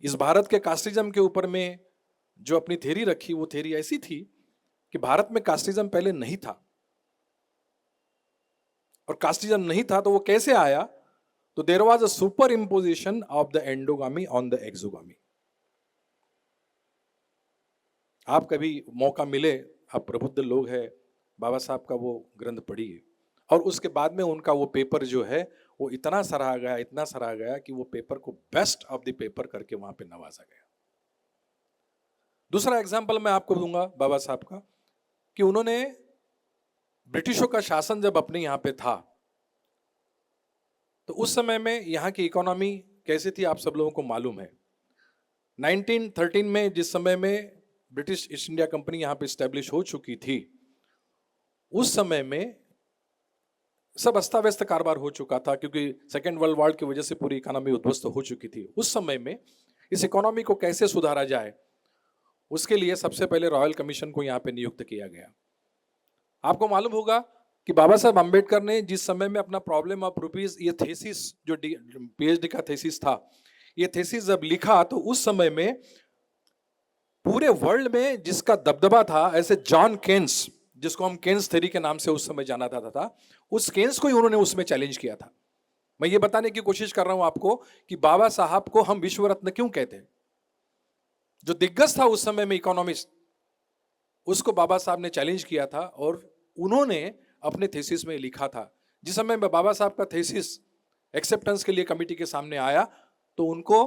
इस भारत के कास्टिज्म के ऊपर में जो अपनी थ्योरी रखी, वो थ्योरी ऐसी थी कि भारत में कास्टिज्म पहले नहीं था, और कास्टिज्म नहीं था तो वो कैसे आया, तो there was a super imposition of the endogamy on the exogamy. आप कभी मौका मिले, आप प्रबुद्ध लोग हैं, बाबा साहब का वो ग्रंथ पढ़िए, और उसके बाद में उनका वो पेपर जो है वो इतना सराहा गया कि वो पेपर को बेस्ट ऑफ द पेपर करके वहां पे नवाजा गया। दूसरा एग्जाम्पल मैं आपको दूंगा बाबा साहब का, कि उन्होंने ब्रिटिशों का शासन जब अपने यहाँ पे था तो उस समय में यहाँ की इकोनॉमी कैसी थी आप सब लोगों को मालूम है। 1913 में जिस समय में ब्रिटिश ईस्ट इंडिया कंपनी यहाँ पे स्टैब्लिश हो चुकी थी, उस समय में सब अस्ता व्यस्त कारोबार हो चुका था, क्योंकि सेकेंड वर्ल्ड वॉर की वजह से पूरी इकोनॉमी उद्ध्वस्त हो चुकी थी। उस समय में इस इकोनॉमी को कैसे सुधारा जाए, उसके लिए सबसे पहले रॉयल कमीशन को यहाँ पे नियुक्त किया गया। आपको मालूम होगा कि बाबा साहब अंबेडकर ने जिस समय में अपना प्रॉब्लम ऑफ रुपीज, ये थेसिस जो पीएचडी का थेसिस था, ये थेसिस जब लिखा तो उस समय में पूरे वर्ल्ड में जिसका दबदबा था, ऐसे जॉन केन्स, जिसको हम केन्स थ्योरी के नाम से उस समय जाना जाता था, उस केन्स को ही उन्होंने उसमें चैलेंज किया था। मैं ये बताने की कोशिश कर रहा हूं आपको कि बाबा साहब को हम विश्व रत्न क्यों कहते हैं। जो दिग्गज था उस समय में इकोनॉमिस्ट, उसको बाबा साहब ने चैलेंज किया था और उन्होंने अपने थीसिस में लिखा था। जिस समय में बाबा साहब का थीसिस एक्सेप्टेंस के लिए कमेटी के सामने आया तो उनको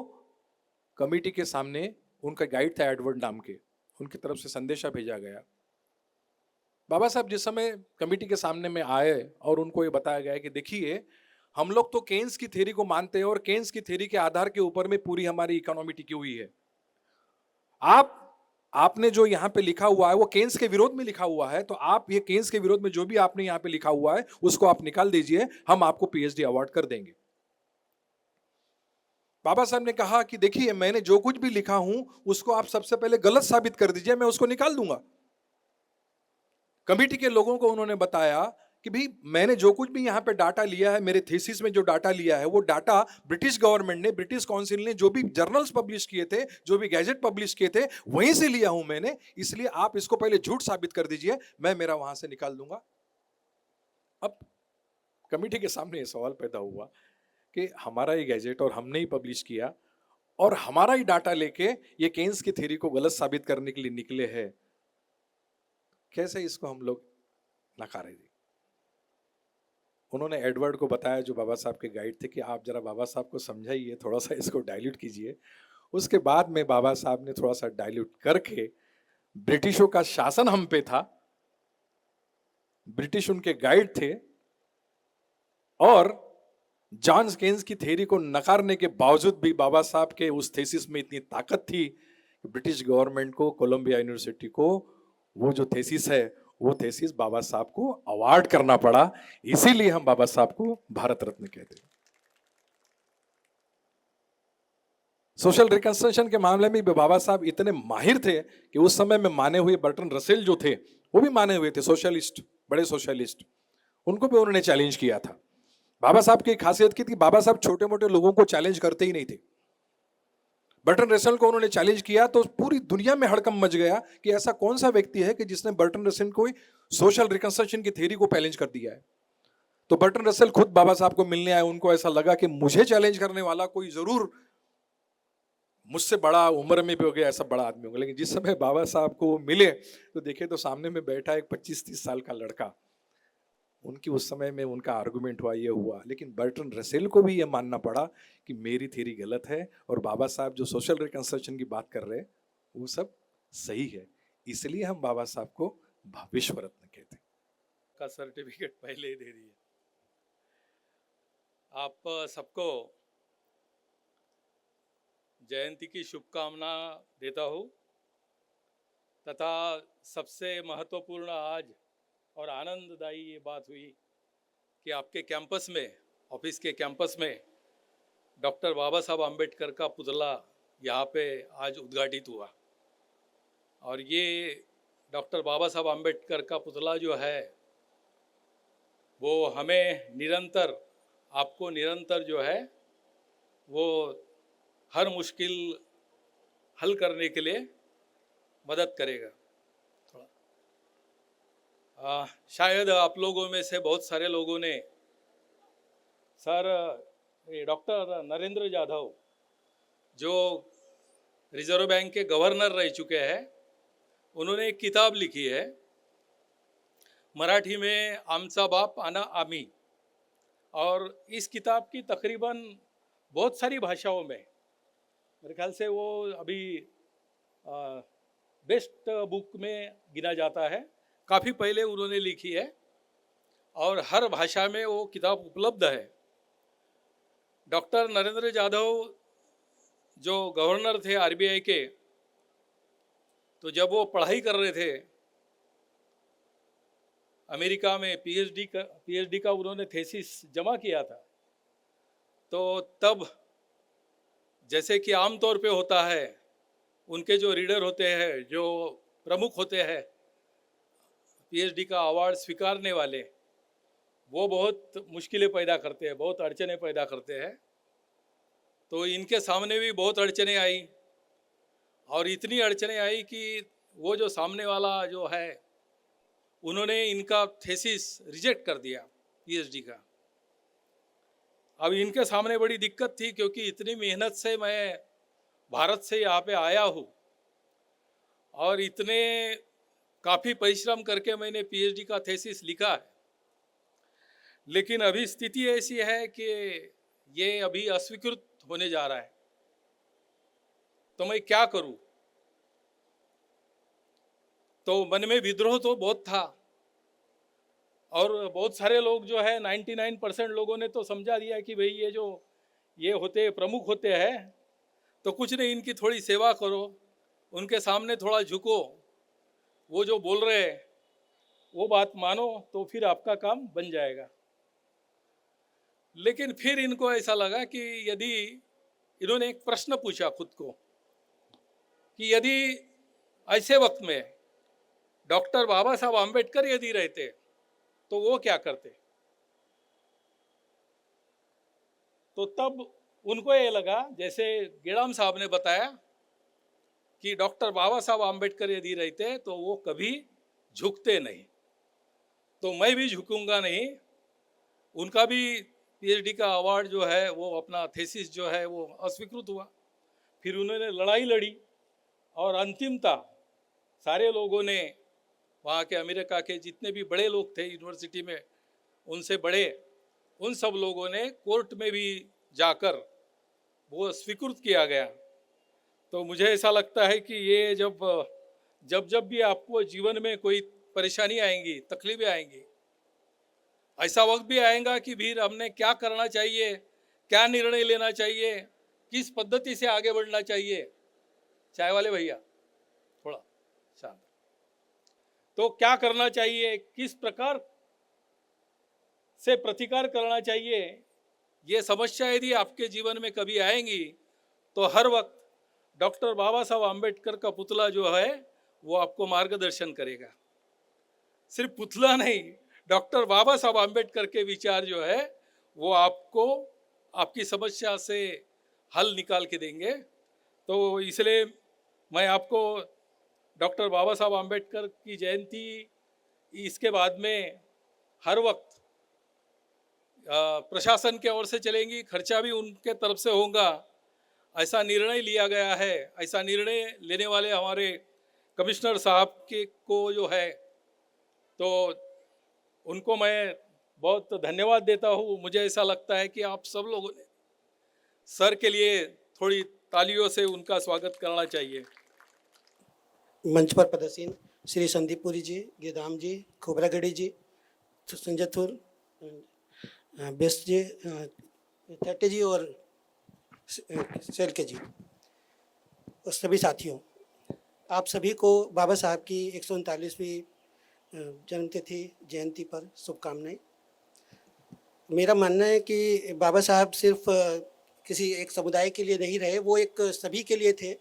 कमेटी के सामने उनका गाइड था एडवर्ड नाम के, उनकी तरफ से संदेशा भेजा गया। बाबा साहब जिस समय कमेटी के सामने में आए और उनको ये बताया गया कि देखिए हम लोग तो केन्स की थ्योरी को मानते हैं और केन्स की थ्योरी के आधार के ऊपर में पूरी हमारी इकोनॉमी टिकी हुई है। आपने जो यहाँ पे लिखा हुआ है वो केन्स के विरोध में लिखा हुआ है, तो आप ये केन्स के विरोध में जो भी आपने यहाँ पे लिखा हुआ है उसको आप निकाल दीजिए, हम आपको पीएचडी अवार्ड कर देंगे। बाबा साहब ने कहा कि देखिए मैंने जो कुछ भी लिखा हूं उसको आप सबसे पहले गलत साबित कर दीजिए, मैं उसको निकाल दूंगा। कमेटी के लोगों को उन्होंने बताया कि भाई मैंने जो कुछ भी यहाँ पे डाटा लिया है, मेरे थीसिस में जो डाटा लिया है वो डाटा ब्रिटिश गवर्नमेंट ने, ब्रिटिश काउंसिल ने जो भी जर्नल्स पब्लिश किए थे, जो भी गैजेट पब्लिश किए थे, वहीं से लिया हूं मैंने, इसलिए आप इसको पहले झूठ साबित कर दीजिए, मैं मेरा वहां से निकाल दूंगा। अब कमेटी के सामने ये सवाल पैदा हुआ कि हमारा ही गैजेट और हमने ही पब्लिश किया और हमारा ही डाटा लेके ये केन्स की थ्योरी को गलत साबित करने के लिए निकले हैं, कैसे इसको हम लोग नकारेंगे। उन्होंने एडवर्ड को बताया जो बाबा साहब के गाइड थे कि आप जरा बाबा साहब को समझाइए, थोड़ा सा इसको डाइल्यूट कीजिए। उसके बाद में बाबा साहब ने थोड़ा सा डाइल्यूट करके, ब्रिटिशों का शासन हम पे था, ब्रिटिश उनके गाइड थे और जॉन केन्स की थ्योरी को नकारने के बावजूद भी बाबा साहब के उस थीसिस में इतनी ताकत थी कि ब्रिटिश गवर्नमेंट को, कोलंबिया यूनिवर्सिटी को वो जो थीसिस है वो थीसिस बाबा साहब को अवार्ड करना पड़ा। इसीलिए हम बाबा साहब को भारत रत्न कहते हैं। सोशल रिकंस्ट्रक्शन के मामले में भी बाबा साहब इतने माहिर थे कि उस समय में माने हुए बर्टन रसेल जो थे वो भी माने हुए थे, सोशलिस्ट, बड़े सोशलिस्ट, उनको भी उन्होंने चैलेंज किया था। बाबा साहब की खासियत की थी, बाबा साहब छोटे मोटे लोगों को चैलेंज करते ही नहीं थे। बर्टन रसेल को उन्होंने चैलेंज किया तो पूरी दुनिया में हड़कंप मच गया कि ऐसा कौन सा व्यक्ति है कि जिसने बर्टन रसेल को सोशल रिकंस्ट्रक्शन की थ्योरी को चैलेंज कर दिया है। तो बर्टन रसेल खुद बाबा साहब को मिलने आए, उनको ऐसा लगा कि मुझे चैलेंज करने वाला कोई जरूर मुझसे बड़ा उम्र में भी हो गया, ऐसा बड़ा आदमी होगा। लेकिन जिस समय बाबा साहब को मिले तो देखे तो सामने में बैठा एक 25-30 साल का लड़का। उनकी उस समय में उनका आर्गुमेंट हुआ, लेकिन बर्टन रसेल को भी ये मानना पड़ा कि मेरी थ्योरी गलत है और बाबा साहब जो सोशल रिकंस्ट्रक्शन की बात कर रहे हैं वो सब सही है। इसलिए हम बाबा साहब को विश्व रत्न कहते हैं। का सर्टिफिकेट पहले ही दे दिए। आप सबको जयंती की शुभकामना देता हूँ। तथा सबसे महत्वपूर्ण आज और आनंददायी ये बात हुई कि आपके कैंपस में, ऑफिस के कैंपस में डॉक्टर बाबा साहब आम्बेडकर का पुतला यहाँ पे आज उद्घाटित हुआ। और ये डॉक्टर बाबा साहब आम्बेडकर का पुतला जो है वो हमें निरंतर, आपको निरंतर जो है वो हर मुश्किल हल करने के लिए मदद करेगा। शायद आप लोगों में से बहुत सारे लोगों ने सर डॉक्टर नरेंद्र यादव जो रिजर्व बैंक के गवर्नर रह चुके हैं, उन्होंने एक किताब लिखी है मराठी में, आमचा बाप आना आमी। और इस किताब की तकरीबन बहुत सारी भाषाओं में, मेरे ख्याल से वो अभी बेस्ट बुक में गिना जाता है। काफ़ी पहले उन्होंने लिखी है और हर भाषा में वो किताब उपलब्ध है। डॉक्टर नरेंद्र यादव जो गवर्नर थे आरबीआई के, तो जब वो पढ़ाई कर रहे थे अमेरिका में, पीएचडी का उन्होंने थीसिस जमा किया था, तो तब जैसे कि आम तौर पे होता है, उनके जो रीडर होते हैं, जो प्रमुख होते हैं पीएचडी का अवार्ड स्वीकारने वाले, वो बहुत मुश्किलें पैदा करते हैं, बहुत अड़चने पैदा करते हैं। तो इनके सामने भी बहुत अड़चने आई और इतनी अड़चने आई कि वो जो सामने वाला जो है उन्होंने इनका थीसिस रिजेक्ट कर दिया पीएचडी का। अब इनके सामने बड़ी दिक्कत थी क्योंकि इतनी मेहनत से मैं भारत से यहाँ पे आया हूँ और इतने काफ़ी परिश्रम करके मैंने पीएचडी का थीसिस लिखा है, लेकिन अभी स्थिति ऐसी है कि ये अभी अस्वीकृत होने जा रहा है, तो मैं क्या करूं। तो मन में विद्रोह तो बहुत था और बहुत सारे लोग जो है 99% लोगों ने तो समझा दिया कि भाई ये होते प्रमुख होते हैं तो कुछ नहीं, इनकी थोड़ी सेवा करो, उनके सामने थोड़ा झुको, वो जो बोल रहे हैं वो बात मानो तो फिर आपका काम बन जाएगा। लेकिन फिर इनको ऐसा लगा कि यदि इन्होंने एक प्रश्न पूछा खुद को कि यदि ऐसे वक्त में डॉक्टर बाबा साहब आम्बेडकर यदि रहते तो वो क्या करते। तो तब उनको ये लगा, जैसे गेड़ाम साहब ने बताया कि डॉक्टर बाबा साहब आम्बेडकर यदि रहते तो वो कभी झुकते नहीं, तो मैं भी झुकूंगा नहीं। उनका भी पीएचडी का अवार्ड जो है वो, अपना थीसिस जो है वो अस्वीकृत हुआ। फिर उन्होंने लड़ाई लड़ी और अंतिमता सारे लोगों ने, वहाँ के अमेरिका के जितने भी बड़े लोग थे यूनिवर्सिटी में, उनसे बड़े, उन सब लोगों ने कोर्ट में भी जाकर वो स्वीकृत किया गया। तो मुझे ऐसा लगता है कि ये जब भी आपको जीवन में कोई परेशानी आएंगी, तकलीफें आएंगी, ऐसा वक्त भी आएगा कि फिर हमने क्या करना चाहिए, क्या निर्णय लेना चाहिए, किस पद्धति से आगे बढ़ना चाहिए। चाय वाले भैया थोड़ा शांत। तो क्या करना चाहिए, किस प्रकार से प्रतिकार करना चाहिए, ये समस्या यदि आपके जीवन में कभी आएंगी तो हर वक्त डॉक्टर बाबा साहब आम्बेडकर का पुतला जो है वो आपको मार्गदर्शन करेगा। सिर्फ पुतला नहीं, डॉक्टर बाबा साहब आम्बेडकर के विचार जो है वो आपको आपकी समस्या से हल निकाल के देंगे। तो इसलिए मैं आपको डॉक्टर बाबा साहब आम्बेडकर की जयंती, इसके बाद में हर वक्त प्रशासन के ओर से चलेंगी, खर्चा भी उनके तरफ से होगा, ऐसा निर्णय लिया गया है। ऐसा निर्णय लेने वाले हमारे कमिश्नर साहब के को जो है, तो उनको मैं बहुत धन्यवाद देता हूँ। मुझे ऐसा लगता है कि आप सब लोगों ने सर के लिए थोड़ी तालियों से उनका स्वागत करना चाहिए। मंच पर प्रदर्शन श्री संदीप पुरी जी, गिदाम जी, खोबरागढ़ी जी, संजय थुर, बेस्ट जी, थट्टे जी और सेल के जी और सभी साथियों, आप सभी को बाबा साहब की 139वीं जन्मतिथि जयंती पर शुभकामनाएं। मेरा मानना है कि बाबा साहब सिर्फ किसी एक समुदाय के लिए नहीं रहे, वो एक सभी के लिए थे।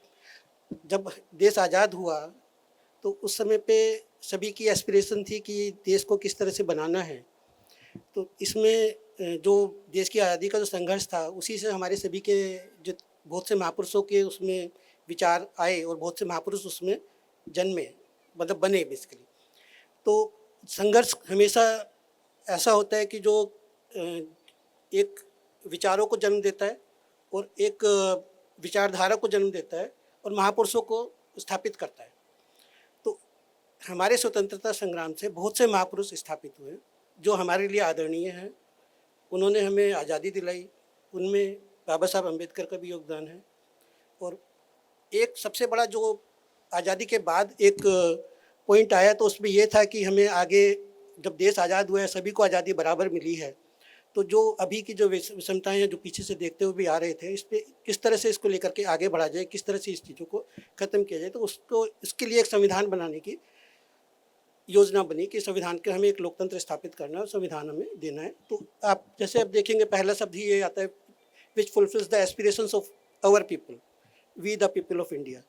जब देश आज़ाद हुआ तो उस समय पे सभी की एस्पिरेशन थी कि देश को किस तरह से बनाना है। तो इसमें जो देश की आज़ादी का जो संघर्ष था, उसी से हमारे सभी के जो बहुत से महापुरुषों के उसमें विचार आए और बहुत से महापुरुष उसमें जन्मे, मतलब बने बेसिकली। तो संघर्ष हमेशा ऐसा होता है कि जो एक विचारों को जन्म देता है और एक विचारधारा को जन्म देता है और महापुरुषों को स्थापित करता है। तो हमारे स्वतंत्रता संग्राम से बहुत से महापुरुष स्थापित हुए जो हमारे लिए आदरणीय हैं। उन्होंने हमें आज़ादी दिलाई, उनमें बाबा साहब अम्बेडकर का भी योगदान है। और एक सबसे बड़ा जो आज़ादी के बाद एक पॉइंट आया तो उसमें ये था कि हमें आगे जब देश आज़ाद हुआ है, सभी को आज़ादी बराबर मिली है, तो जो अभी की जो विषमताएं हैं जो पीछे से देखते हुए भी आ रहे थे, इस पर किस तरह से इसको लेकर के आगे बढ़ा जाए, किस तरह से इस चीज़ों को ख़त्म किया जाए, तो उसको इसके लिए एक संविधान बनाने की योजना बनी कि संविधान के हमें एक लोकतंत्र स्थापित करना है और संविधान हमें देना है। तो आप जैसे अब देखेंगे पहला शब्द ही ये आता है, which fulfils the aspirations of our people, we the people of India.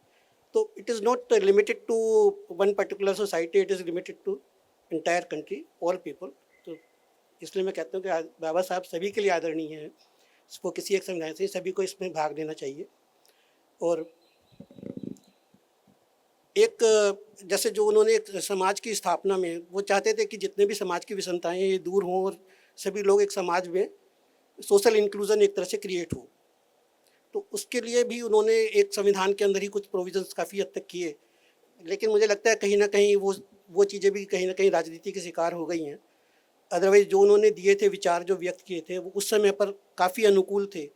तो it is not limited to one particular society, it is limited to entire country, all people. तो इसलिए मैं कहता हूँ कि बाबा साहब सभी के लिए आदरणीय हैं, इसको किसी एक संविधान से सभी को इसमें भाग लेना चाहिए। और एक जैसे जो उन्होंने एक समाज की स्थापना में वो चाहते थे कि जितने भी समाज की विषमताएं ये दूर हों और सभी लोग एक समाज में सोशल इंक्लूजन एक तरह से क्रिएट हो। तो उसके लिए भी उन्होंने एक संविधान के अंदर ही कुछ प्रोविजंस काफ़ी हद तक किए, लेकिन मुझे लगता है कहीं ना कहीं वो चीज़ें भी कहीं ना कहीं राजनीति के शिकार हो गई हैं। अदरवाइज जो उन्होंने दिए थे विचार, जो व्यक्त किए थे, वो उस समय पर काफ़ी अनुकूल थे,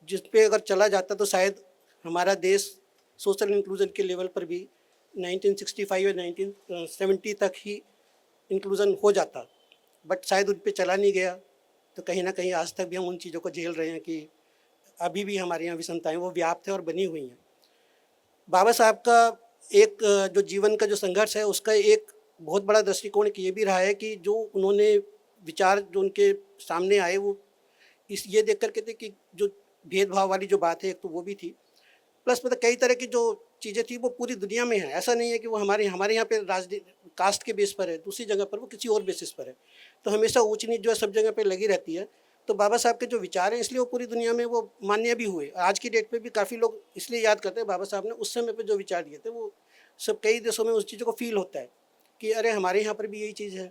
जिस पे अगर चला जाता तो शायद हमारा देश सोशल इंक्लूजन के लेवल पर भी 1965 या 1970 तक ही इंक्लूजन हो जाता, बट शायद उन पे चला नहीं गया। तो कहीं ना कहीं आज तक भी हम उन चीज़ों को झेल रहे हैं कि अभी भी हमारे यहाँ विषमताएँ वो व्याप्त है और बनी हुई हैं। बाबा साहब का एक जो जीवन का जो संघर्ष है, उसका एक बहुत बड़ा दृष्टिकोण ये भी रहा है कि जो उन्होंने विचार जो उनके सामने आए वो ये देख करके थे कि जो भेदभाव वाली जो बात है एक तो वो भी थी, प्लस मतलब कई तरह की जो चीज़ें थी वो पूरी दुनिया में है। ऐसा नहीं है कि वो हमारे यहाँ पे कास्ट के बेस पर है, दूसरी जगह पर वो किसी और बेसिस पर है। तो हमेशा ऊंच नीच जो है सब जगह पे लगी रहती है। तो बाबा साहब के जो विचार हैं इसलिए वो पूरी दुनिया में वो मान्य भी हुए। आज की डेट पे भी काफ़ी लोग इसलिए याद करते हैं बाबा साहब ने उस समय पे जो विचार दिए थे, वो सब कई देशों में उस चीज़ों को फील होता है कि अरे हमारे यहाँ पर भी यही चीज़ है।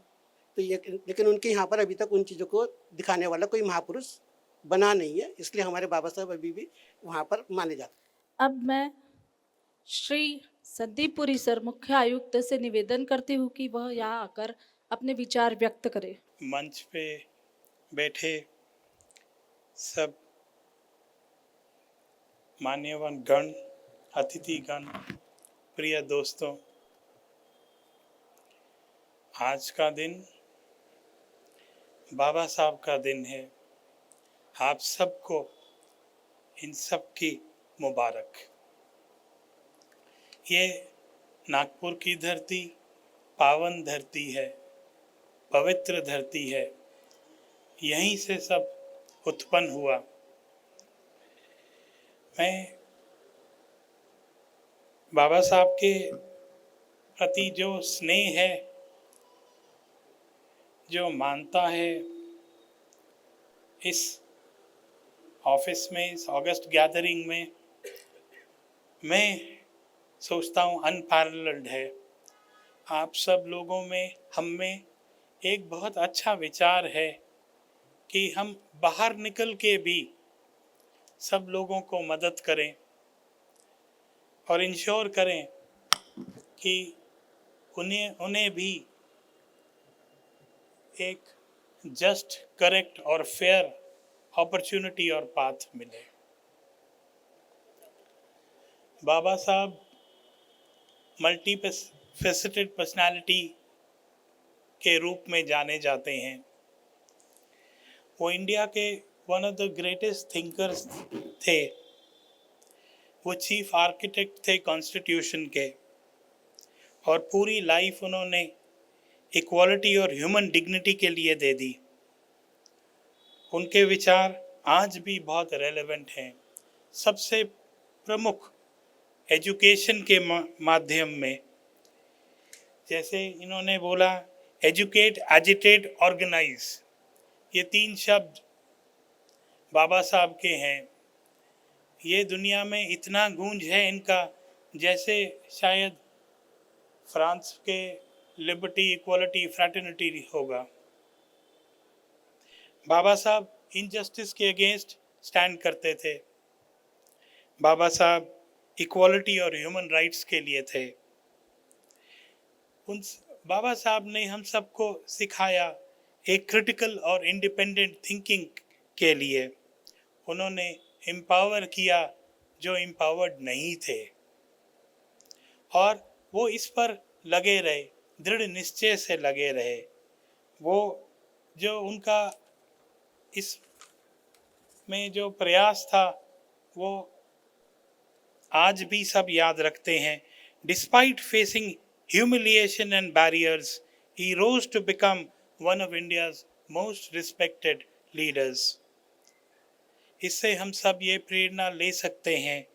तो ये लेकिन उनके यहाँ पर अभी तक उन चीज़ों को दिखाने वाला कोई महापुरुष बना नहीं है, इसलिए हमारे बाबा साहब अभी भी वहाँ पर माने जाते हैं। अब मैं श्री संदीप पुरी सर मुख्य आयुक्त से निवेदन करती हूँ कि वह यहाँ आकर अपने विचार व्यक्त करें। मंच पे बैठे सब मान्यवर गण, अतिथिगण, प्रिय दोस्तों, आज का दिन बाबा साहब का दिन है। आप सबको इन सब की मुबारक। ये नागपुर की धरती पावन धरती है, पवित्र धरती है, यहीं से सब उत्पन्न हुआ। मैं बाबा साहब के प्रति जो स्नेह है, जो मानता है, इस ऑफिस में, इस ऑगस्ट गैदरिंग में मैं सोचता हूँ अनपैरेलल्ड है। आप सब लोगों में, हम में एक बहुत अच्छा विचार है कि हम बाहर निकल के भी सब लोगों को मदद करें और इंश्योर करें कि उन्हें भी एक जस्ट, करेक्ट और फेयर अपॉर्चुनिटी और पाथ मिले। बाबा साहब मल्टी फेसेटेड पर्सनालिटी के रूप में जाने जाते हैं। वो इंडिया के one of the greatest thinkers थे। वो चीफ आर्किटेक्ट थे कॉन्स्टिट्यूशन के। और पूरी लाइफ उन्होंने इक्वालिटी और ह्यूमन डिग्निटी के लिए दे दी। उनके विचार आज भी बहुत रेलेवेंट हैं। सबसे प्रमुख एजुकेशन के माध्यम में, जैसे इन्होंने बोला एजुकेट, एजिटेट, ऑर्गेनाइज, ये 3 शब्द बाबा साहब के हैं। ये दुनिया में इतना गूंज है इनका, जैसे शायद फ्रांस के लिबर्टी, इक्वालिटी, फ्रैटर्निटी होगा। बाबा साहब इनजस्टिस के अगेंस्ट स्टैंड करते थे। बाबा साहब इक्वालिटी और ह्यूमन राइट्स के लिए थे। उन बाबा साहब ने हम सबको सिखाया एक क्रिटिकल और इंडिपेंडेंट थिंकिंग के लिए। उन्होंने एम्पावर किया जो एम्पावर्ड नहीं थे, और वो इस पर लगे रहे, दृढ़ निश्चय से लगे रहे। वो जो उनका इस में जो प्रयास था वो आज भी सब याद रखते हैं। Despite facing humiliation and barriers, he rose to become one of India's most respected leaders. इससे हम सब ये प्रेरणा ले सकते हैं,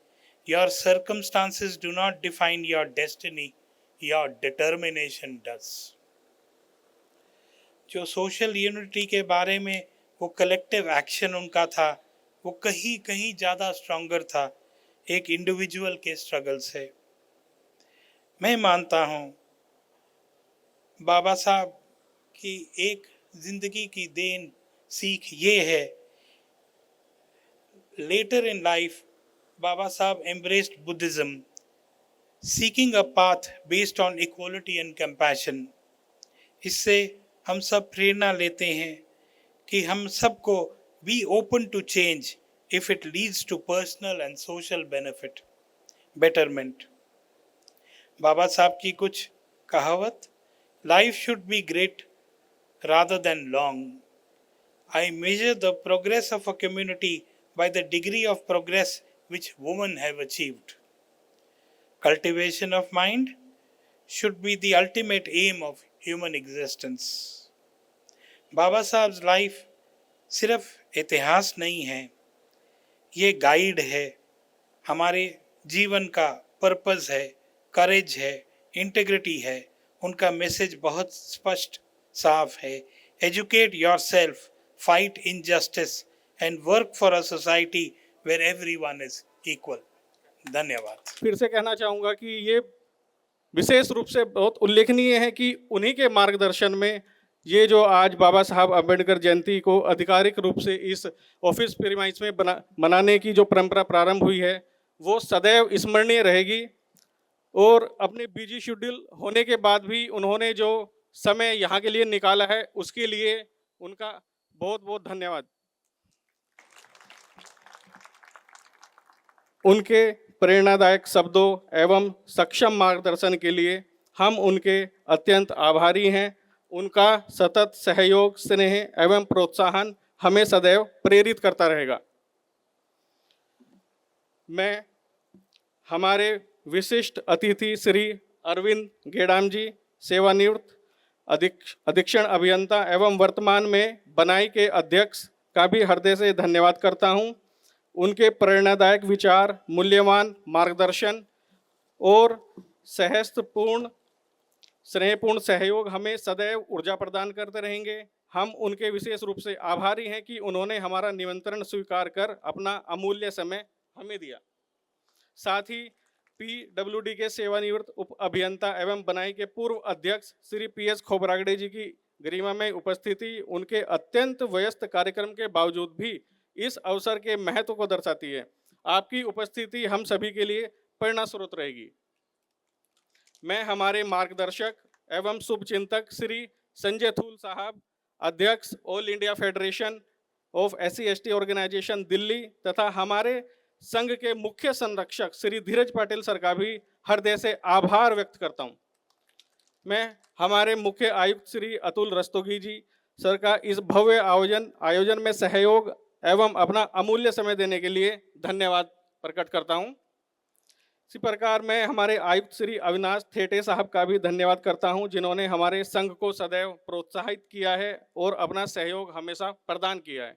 your circumstances do not define your destiny, your determination does. जो सोशल यूनिटी के बारे में वो कलेक्टिव एक्शन उनका था, वो कहीं कहीं ज़्यादा स्ट्रॉन्गर था एक इंडिविजुअल के स्ट्रगल से। मैं मानता हूँ बाबा साहब की एक जिंदगी की देन सीख ये है, later in life Baba Sahib embraced Buddhism, seeking a path based on equality and compassion। इससे हम सब प्रेरणा लेते हैं कि हम सबको be open to change if it leads to personal and social benefit, betterment। बाबा साहब की कुछ कहावत, life should be great rather than long। I measure the progress of a community by the degree of progress which women have achieved। Cultivation of mind should be the ultimate aim of human existence। बाबा साहब life सिर्फ इतिहास नहीं है, ये guide है, हमारे जीवन का पर्पस है, करेज है, इंटीग्रिटी है। उनका मैसेज बहुत स्पष्ट साफ है, educate yourself, fight injustice and work for a society where everyone is equal। धन्यवाद। फिर से कहना चाहूँगा कि ये विशेष रूप से बहुत उल्लेखनीय है कि उन्हीं के मार्गदर्शन में ये जो आज बाबा साहब अम्बेडकर जयंती को आधिकारिक रूप से इस ऑफिस प्रीमाइस में मनाने की जो परंपरा प्रारंभ हुई है वो सदैव स्मरणीय रहेगी। और अपने बिजी शेड्यूल होने के बाद भी उन्होंने जो समय यहाँ के लिए निकाला है उसके लिए उनका बहुत बहुत धन्यवाद। उनके प्रेरणादायक शब्दों एवं सक्षम मार्गदर्शन के लिए हम उनके अत्यंत आभारी हैं। उनका सतत सहयोग, स्नेह एवं प्रोत्साहन हमें सदैव प्रेरित करता रहेगा। मैं हमारे विशिष्ट अतिथि श्री अरविंद गेडाम जी, सेवानिवृत्त अधीक्षण अभियंता एवं वर्तमान में बनाई के अध्यक्ष का भी हृदय से धन्यवाद करता हूं। उनके प्रेरणादायक विचार, मूल्यवान मार्गदर्शन और स्नेहपूर्ण सहयोग हमें सदैव ऊर्जा प्रदान करते रहेंगे। हम उनके विशेष रूप से आभारी हैं कि उन्होंने हमारा निमंत्रण स्वीकार कर अपना अमूल्य समय हमें दिया। साथ ही PWD के सेवानिवृत्त उप अभियंता एवं बनाई के पूर्व अध्यक्ष श्री PS खोबरागड़े जी की गरिमा में उपस्थिति उनके अत्यंत व्यस्त कार्यक्रम के बावजूद भी इस अवसर के महत्व को दर्शाती है। आपकी उपस्थिति हम सभी के लिए प्रेरणा स्रोत रहेगी। मैं हमारे मार्गदर्शक एवं शुभचिंतक श्री संजय थूल साहब, अध्यक्ष all India federation of SC/ST organisation Delhi तथा हमारे संघ के मुख्य संरक्षक श्री धीरज पाटिल सर का भी हृदय से आभार व्यक्त करता हूं। मैं हमारे मुख्य आयुक्त श्री अतुल रस्तोगी जी सर का इस भव्य आयोजन में सहयोग एवं अपना अमूल्य समय देने के लिए धन्यवाद प्रकट करता हूं। इसी प्रकार मैं हमारे आयुक्त श्री अविनाश थेटे साहब का भी धन्यवाद करता हूं, जिन्होंने हमारे संघ को सदैव प्रोत्साहित किया है और अपना सहयोग हमेशा प्रदान किया है।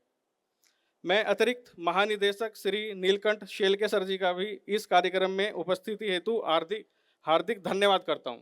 मैं अतिरिक्त महानिदेशक श्री नीलकंठ शेलके सर जी का भी इस कार्यक्रम में उपस्थिति हेतु हार्दिक धन्यवाद करता हूं।